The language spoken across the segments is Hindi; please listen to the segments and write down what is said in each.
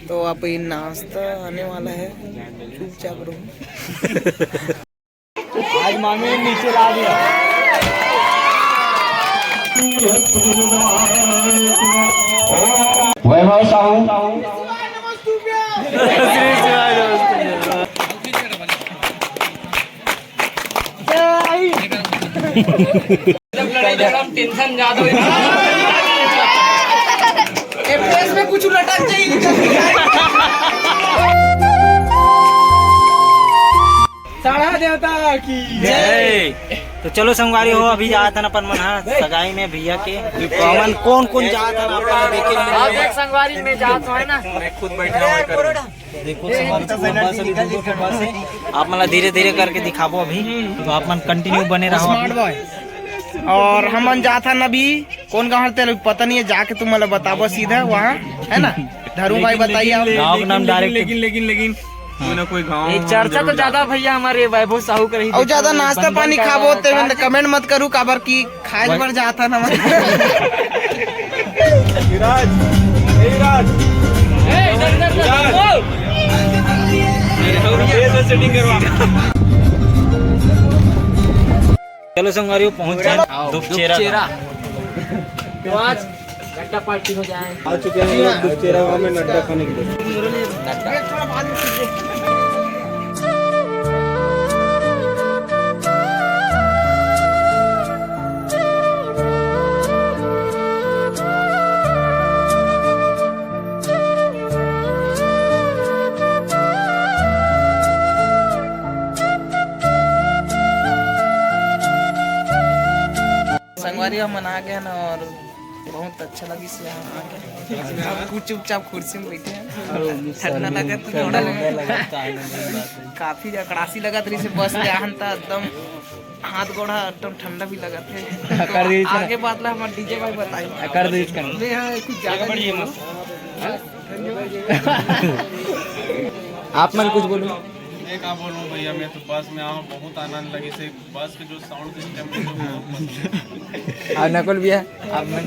तो आप ये नाश्ता आने वाला है, चुपचाप रहो। आज मामी नीचे ला दिया। वैभव साहू टेंशन ज्यादा एफएस में कुछ लटक चाहिए। साढ़ा देवता की जय। तो चलो संगवारी हो, अभी जाता ना अपन मन सगाई में भैया के कौन कौन कौन जाता ना अपन देखे संगवारी में जात है ना। मैं खुद बैठा हुआ देखो संगवारी आप मतलब धीरे धीरे करके दिखाबो अभी, तो आप मन कंटिन्यू बने रहो। और हम जाता ना भी कौन गाँव तेरे पता नहीं है, जाके तुम मतलब बताबो सीधा वहाँ है ना। धरू भाई बताइए गाँव का नाम डायरेक्ट। लेकिन कोई ना कोई गाँव चर्चा तो ज्यादा भैया हमारे वैभव साहू कर। और ज्यादा नाश्ता पानी खाबो ते कमेंट मत करू काबर की खाए पर जाता ना। चलो संगवारी पहुँच जाए दुपचेरा। तो आज नड्डा पार्टी हो जाए। आ चुके हैं लोग दुपचेरा गाँव में नड्डा खाने के लिए। संगवारी हम आ गए ना और बहुत अच्छा लगी से यहाँ आके। अब कुछ चुपचाप कुर्सी में बैठे हैं, ठंडा लगा तो थोड़ा काफी अकड़ासी लगा रही से बस ले आहन था एकदम हाथ गोड़ा एकदम ठंडा भी लगा थे। तो आगे बात ला हमारे डीजे भाई बताइए कर दे इसका कुछ ज्यादा नहीं है। आप मन कुछ बोलो। मैं क्या बोलूँ भैया, मैं तो बस में आऊँ, बहुत आनंद लगे से बस के जो साउंड सिस्टम है और नकुल भी है। आप मन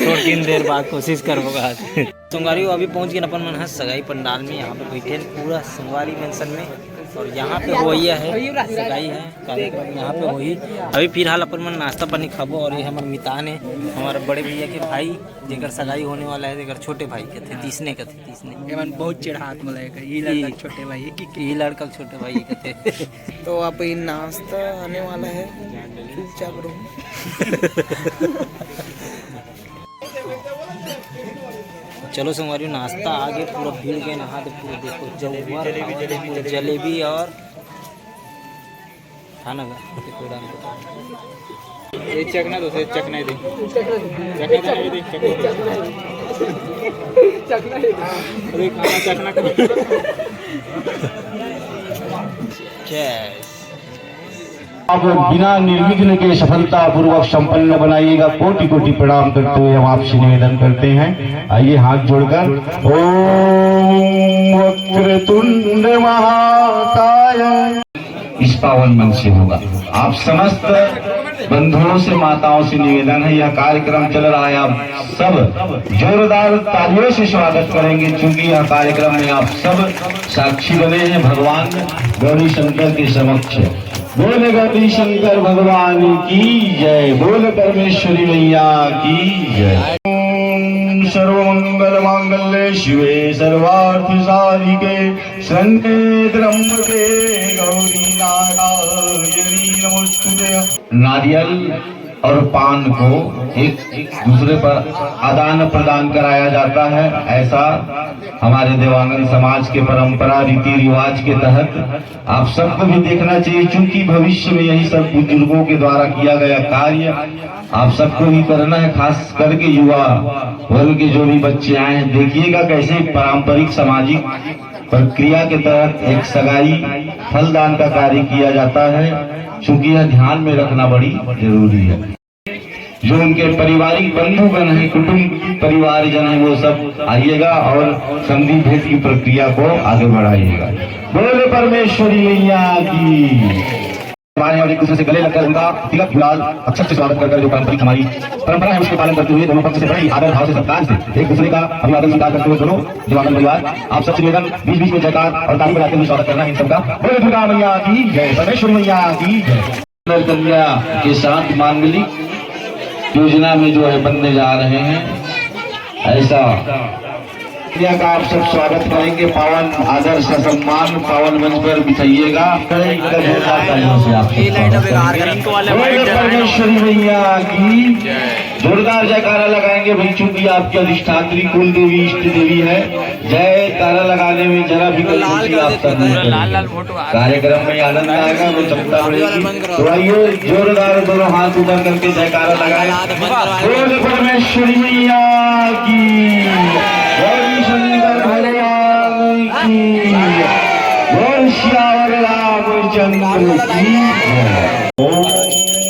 2-3 देर बाद कोशिश करोगा। संगवारी अभी पहुंच गए अपन मन सगाई पंडाल में। यहाँ पे बैठे पूरा संगवारी मेंशन में, और यहाँ पे होइया है सगाई है कार्यक्रम यहाँ पे होई। अभी फिलहाल अपन मन नाश्ता पानी खाबो। और ये हमारे मितान है, हमारे बड़े भैया के भाई जेकर सगाई होने वाला है, जेकर छोटे भाई के थे तीसने के थे। तीसने बहुत चिढ़ा हाथ में लगेगा ये लड़का छोटे भाई ये लड़का छोटे भाई के थे। तो आप ये नाश्ता आने वाला है, चुपचाप रहो। चलो संगवारी नाश्ता आगे पूरा भीड़ गए नहा तो पूरा देखो जलेबी और खाना ये चखना तो चखना दे खाना चखना। आप बिना निर्विघ्न के सफलता पूर्वक संपन्न बनाइएगा। कोटि कोटि प्रणाम करते हुए हम आपसे निवेदन करते हैं, आइए हाथ जोड़कर ओम वक्रतुंड महाकाय इस पावन मन से होगा। आप समस्त बंधुओं से माताओं से निवेदन है, यह कार्यक्रम चल रहा है, आप सब जोरदार तालियों से स्वागत करेंगे, क्योंकि यह कार्यक्रम में आप सब साक्षी बने हैं भगवान गौरी शंकर के समक्ष। बोल गौरी शंकर भगवान की जय, बोल परमेश्वरी मैया की जय। सर्वमंगल मांगल्ये शिवे सर्वार्थ साधिके शरण्ये त्र्यंबके गौरी नारायणी नमोस्तुते। नारियल और पान को एक दूसरे पर आदान प्रदान कराया जाता है, ऐसा हमारे देवांगन समाज के परंपरा रीति रिवाज के तहत आप सबको भी देखना चाहिए, क्योंकि भविष्य में यही सब बुजुर्गों के द्वारा किया गया कार्य आप सबको भी करना है। खास करके युवा वर्ग के जो भी बच्चे आए हैं, देखिएगा कैसे पारंपरिक सामाजिक प्रक्रिया के तहत एक सगाई फलदान का कार्य किया जाता है, क्योंकि यह ध्यान में रखना बड़ी जरूरी है। जो उनके पारिवारिक बंधुगण है, कुटुंब परिवारजन है, वो सब आइएगा और संधि भेद की प्रक्रिया को आगे बढ़ाइएगा। बोले परमेश्वरी मैया की। और एक दूसरे से गले लगकर उनका तिलक गुलाल अक्षर से स्वागत कर जो पारंपरिक हमारी परंपरा है उसके पालन करते हुए दोनों पक्ष से बड़े आदर भाव से सत्कार से एक दूसरे का अभिवादन स्वीकार करते हुए दोनों जवान परिवार आप सबसे निवेदन बीच बीच में जयकार और ताली बजाते हुए स्वागत करना इन सबका। बोले दुर्गा मैया की जय, परमेश्वर मैया की जय। कन्या के साथ मांगलिक योजना में जो है बनने जा रहे हैं, ऐसा का आप सब स्वागत करेंगे। पावन आदर से सम्मान पावन मंच पर बिठाइएगा। परमेश्वरी मैया की जोरदार जयकारा लगाएंगे भाई, चूंकि आपकी अधिष्ठात्री कुल देवी इष्ट देवी है। जय कारा लगाने में जरा भी कार्यक्रम में आनंद आएगा, वो क्षमता बढ़ेगी। तो आइए जोरदार दोनों हाथ ऊपर करके जयकारा लगाए। परमेश्वरी मैया की, शंकर भगवान की, बोल श्याम रामचंद्र की। ओम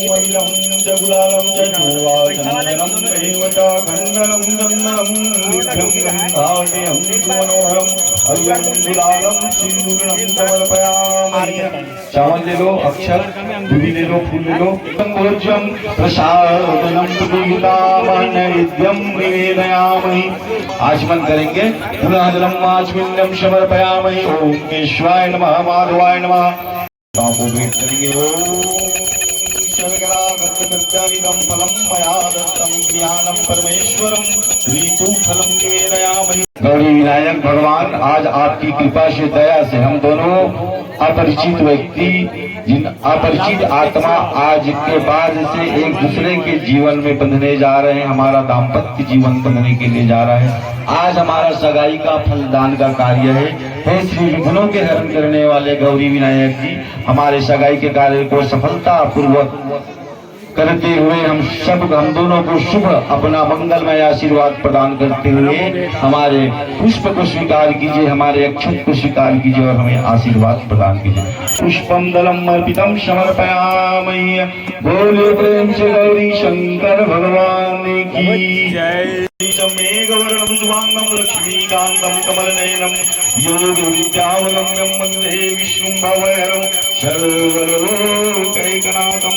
वैलम जगुलालम जगुवाचंदनम देवता खंडनम दंडनम नित्यं गंधाढ्यं मनोहरम अयं गुलालम सिंदूरम समर्पयामि। चावल ले लो, अक्षर दूधी ले लो, फूल ले लो। भोज्यम प्रसादनम नैवेद्यम निवेदयामि। आचमन करेंगे। पुनः जलम आचमन्यम समर्पयामि। ओम केशवाय नमः, माधवाय नमः। बापू भेंट करेंगे। ओम सर्वगणागतकृत्यानिदं फलं मया दत्तं ज्ञानं परमेश्वरं ऋतुफलं निवेदयामि। गौरी विनायक भगवान, आज आपकी कृपा से दया से हम दोनों अपरिचित व्यक्ति, जिन अपरिचित आत्मा आज के बाद से एक दूसरे के जीवन में बंधने जा रहे हैं, हमारा दाम्पत्य जीवन बंधने के लिए जा रहा है। आज हमारा सगाई का फलदान का कार्य है। हे श्री विघ्नों के हरण करने वाले गौरी विनायक जी, हमारे सगाई के कार्य को सफलता पूर्वक करते हुए हम दोनों को शुभ अपना मंगलमय आशीर्वाद प्रदान करते हुए हमारे पुष्प को स्वीकार कीजिए, हमारे अक्षत को स्वीकार कीजिए और हमें आशीर्वाद प्रदान कीजिए। पुष्पम दलम अर्पितम समर्पयामि। बोले प्रेम से गौरी शंकर भगवान की जय। मेघवर्णं शुभांगं लक्ष्मीकान्तं कमलनयनं योगविद्यावलम्बं वन्दे विष्णुं भवहरं सर्वलोकैकनाथम्।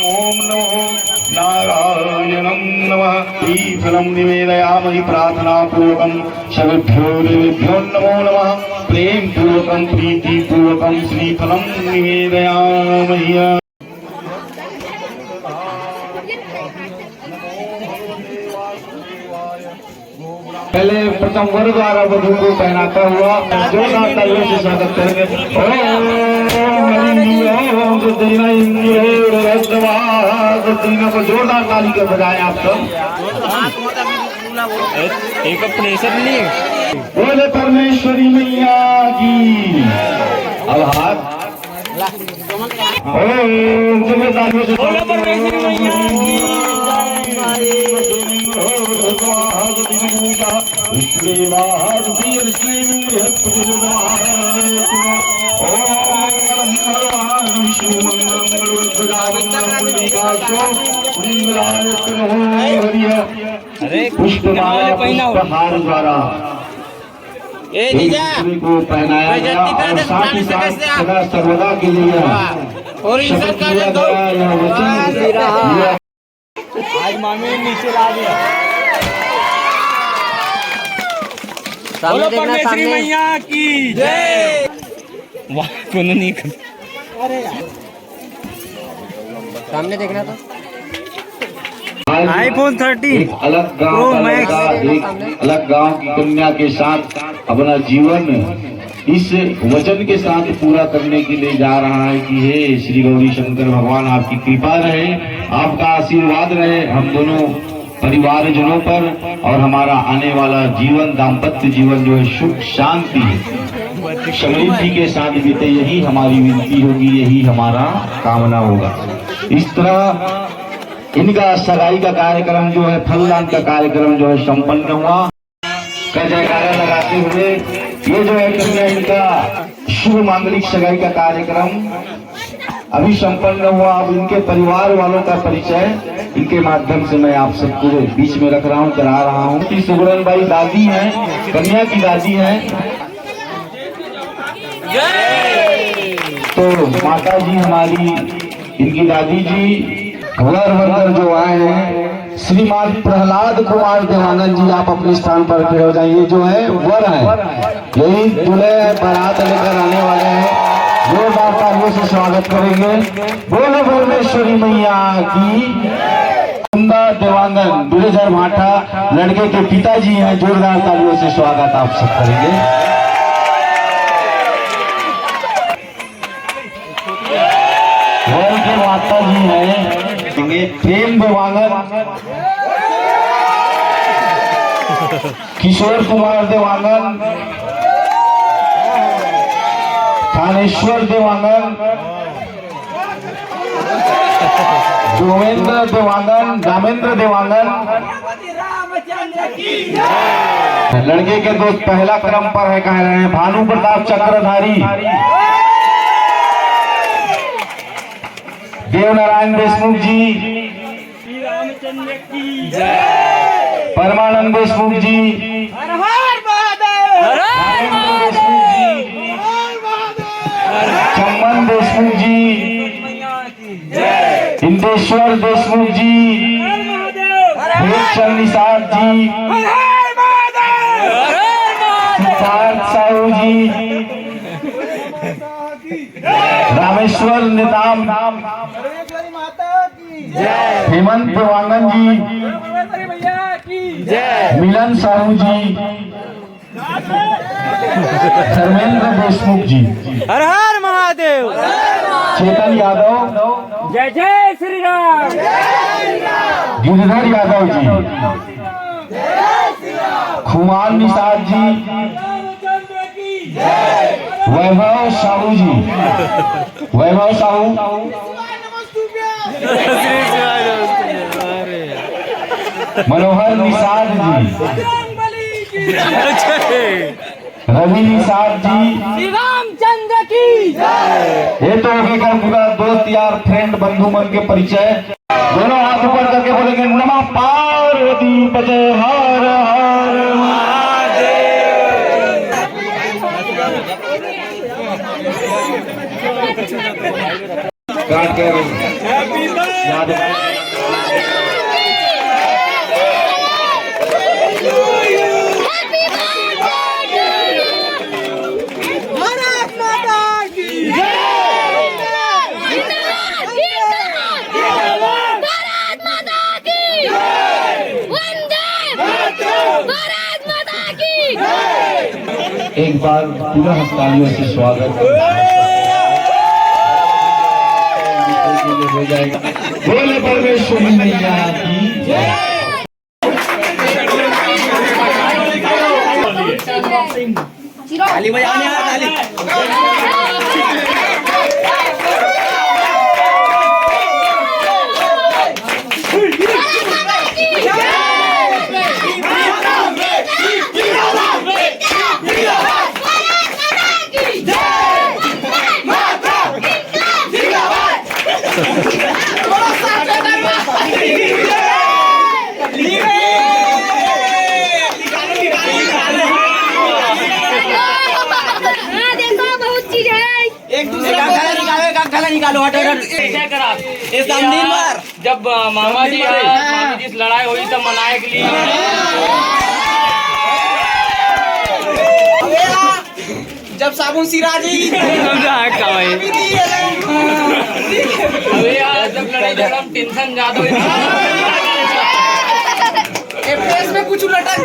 ओम नमो नारायणं नमः। श्रीफलं निवेदयामि प्रार्थनापूर्वकं सर्वेभ्यो देवेभ्यो नमो नमः। प्रेम पूर्वकं प्रीतिपूर्वकं श्रीफलं निवेदयामि। पहले प्रथम वर द्वारा वधु को पहनाता हुआ जोरदार तालियों से स्वागत करेंगे। को जोरदार ताली के बजाय आप सब एक प्रेशर नहीं। बोले परमेश्वरी मैया की। अब हाथ तालियों से बोले परमेश्वरी मैया की। पुष्पमाला पुष्पहार द्वारा को पहनाया गया और साथ ही साथ सदा सर्वदा के लिए आज मामी नीचे ला दिया। बोलो परमेश्वरी मैया की जय। वाह, कोनो नहीं कर। अरे यार, सामने देखना था। iPhone 13 अलग गांव एक अलग गांव की कन्या के साथ अपना जीवन इस वचन के साथ पूरा करने के लिए जा रहा है कि हे श्री गौरी शंकर भगवान, आपकी कृपा रहे, आपका आशीर्वाद रहे हम दोनों परिवारजनों पर और हमारा आने वाला जीवन दाम्पत्य जीवन जो है सुख शांति समृद्धि के साथ बीते। यही हमारी विनती होगी, यही हमारा कामना होगा। इस तरह इनका सगाई का कार्यक्रम जो है, फलदान का कार्यक्रम जो है संपन्न हुआ। का जयकारा लगाते हुए ये जो है कन्या इनका शुभ मांगलिक सगाई का कार्यक्रम अभी संपन्न हुआ। अब इनके परिवार वालों का परिचय इनके माध्यम से मैं आप सबको बीच में रख रहा हूँ, करा रहा हूँ। कि सुगरण बाई दादी हैं, कन्या की दादी हैं। तो माता जी हमारी इनकी दादी जी वर बनकर जो आए हैं श्रीमान प्रहलाद कुमार देवानंद जी, आप अपने स्थान पर खड़े हो जाइए। जो है वर है, यही दूल्हे बारात लेकर आने वाले हैं। जोरदार तालियों से स्वागत करेंगे। बोलो भुवनेश्वरी मैया की। सुंदर देवांगन दुलेजर भाटा लड़के के पिताजी हैं, जोरदार तालियों से स्वागत आप सब करेंगे। वर के माता जी हैं प्रेम देवांगन, किशोर कुमार देवांगन, थानेश्वर देवांगन, जोमेंद्र देवांगन, दामेंद्र देवांगन। लड़के के दोस्त पहला क्रम पर है, कह रहे हैं भानु प्रताप चक्रधारी, देवनारायण देशमुख जी, परमानंद देशमुख जी, चम्मन देशमुख जी, इंदेश्वर देशमुख जी, चंद निषाद जी, सिद्धार्थ साहू जी, रामेश्वर निताम, हेमंत देवांगन जी, मिलन साहू जी, धर्मेंद्र देशमुख जी, हर हर महादेव, चेतन यादव, जय जय श्री राम, गिरिधर यादव जी, खुमान निषाद जी, वैभव साहू जी, वैभव साहू, मनोहर निषाद जी, रवि निषाद जी, रामचंद्र की। ये तो हो गया पूरा दोस्त यार फ्रेंड बंधु मन के परिचय। दोनों हाथ ऊपर करके बोलेंगे नमः पार्वती पते हर हर महादेव। काट के याद एक बार पुनः तालियों से स्वागत हो जाएगा। बोले परमेश्वरी मैया की जय। ताली बजाने ताली। निकालो जब मामा जी से लड़ाई हुई तब मनाए के लिए जब साबुन सिरा जी जब लड़ाई टेंशन ज्यादा हुई में कुछ लटक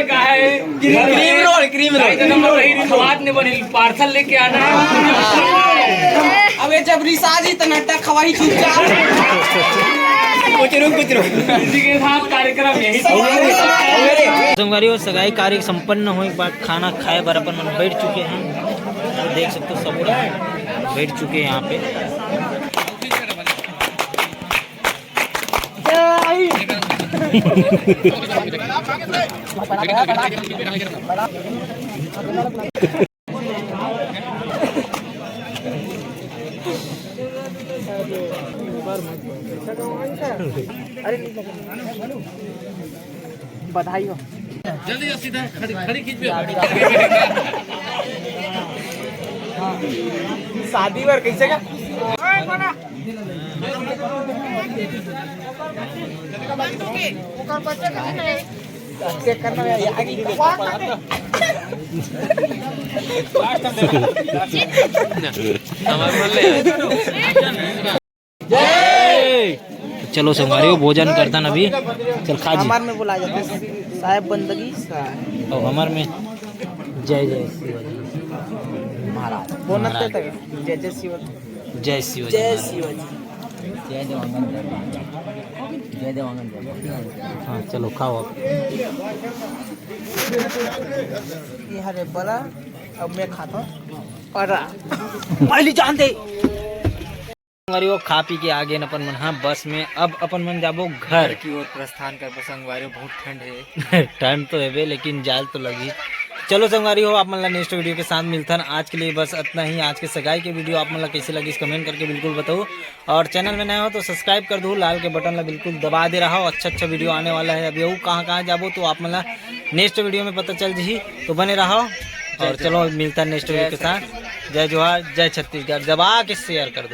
जाए क्रीम रोल पार्सल लेके आना है। अबे जब रिसाजी तनट्टा खवाही चुपचाप कुछ रुक इसी के साथ कार्यक्रम यही संगवारी और सगाई कार्य संपन्न होने के बाद खाना खाए बराबर मन बैठ चुके हैं। तो देख सकते हो सब बैठ चुके हैं यहाँ पे। बधाई हो। जल्दी सीधा खड़ी खींच शादी बार कैसे का चेक करना है आगे चलो संगवारी भोजन करता न अभी चल खा जी हमार में बुलाया जाता है साहेब बंदगी और हमार में जय जय शिवाजी महाराज बोनत देता है जय जय शिव जय शिवाजी जय शिवाजी जय देवांगन जय देवांगन हाँ चलो खाओ अब ये हरे बड़ा अब मैं खाता हूँ परा पहली जान दे संगवारी वो खा पी के आगे अपन मन हाँ बस में अब अपन मन जाबो घर की ओर प्रस्थान कर संगवारी बहुत ठंड है टाइम तो है लेकिन जाल तो लगी चलो संगवारी हो आप मतलब नेक्स्ट वीडियो के साथ मिलता है आज के लिए बस इतना ही आज के सगाई के वीडियो आप मतलब कैसे लगी कमेंट करके बिल्कुल बताओ और चैनल में नए हो तो सब्सक्राइब कर दो लाल के बटन ला बिल्कुल दबा दे रहा हो अच्छा वीडियो आने वाला है अभी वो कहाँ जाबो तो आप मतलब नेक्स्ट वीडियो में पता चल जी तो बने रहो और चलो मिलता है नेक्स्ट वीडियो के साथ जय जोहार जय छत्तीसगढ़ दबा के शेयर कर दो।